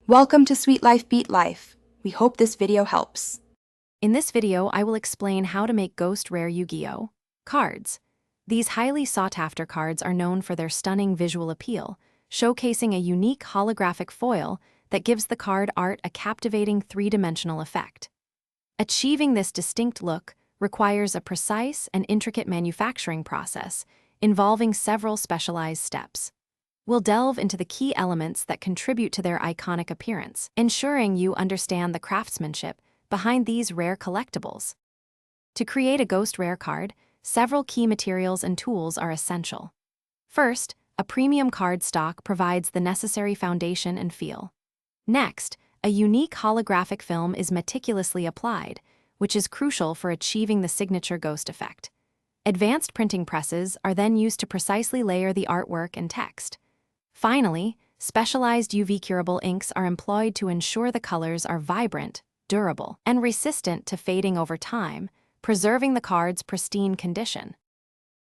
Welcome to Sweet Life Beat Life. We hope this video helps. In this video, I will explain how to make Ghost Rare Yu-Gi-Oh! Cards. These highly sought-after cards are known for their stunning visual appeal, showcasing a unique holographic foil that gives the card art a captivating three-dimensional effect. Achieving this distinct look requires a precise and intricate manufacturing process involving several specialized steps. We'll delve into the key elements that contribute to their iconic appearance, ensuring you understand the craftsmanship behind these rare collectibles. To create a Ghost Rare card, several key materials and tools are essential. First, a premium card stock provides the necessary foundation and feel. Next, a unique holographic film is meticulously applied, which is crucial for achieving the signature ghost effect. Advanced printing presses are then used to precisely layer the artwork and text. Finally, specialized UV-curable inks are employed to ensure the colors are vibrant, durable, and resistant to fading over time, preserving the card's pristine condition.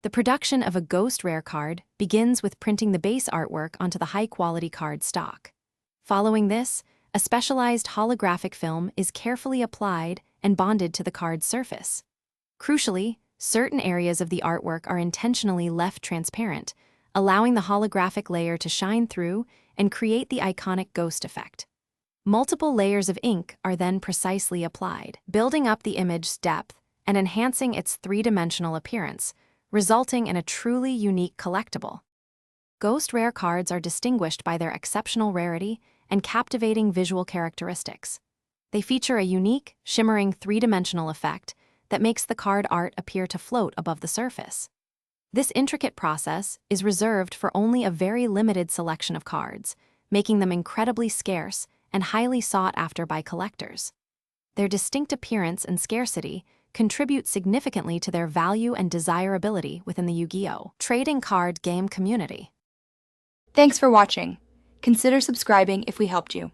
The production of a Ghost Rare card begins with printing the base artwork onto the high-quality card stock. Following this, a specialized holographic film is carefully applied and bonded to the card's surface. Crucially, certain areas of the artwork are intentionally left transparent, allowing the holographic layer to shine through and create the iconic ghost effect. Multiple layers of ink are then precisely applied, building up the image's depth and enhancing its three-dimensional appearance, resulting in a truly unique collectible. Ghost Rare cards are distinguished by their exceptional rarity and captivating visual characteristics. They feature a unique, shimmering three-dimensional effect that makes the card art appear to float above the surface. This intricate process is reserved for only a very limited selection of cards, making them incredibly scarce and highly sought after by collectors. Their distinct appearance and scarcity contribute significantly to their value and desirability within the Yu-Gi-Oh! Trading card game community. Thanks for watching. Consider subscribing if we helped you.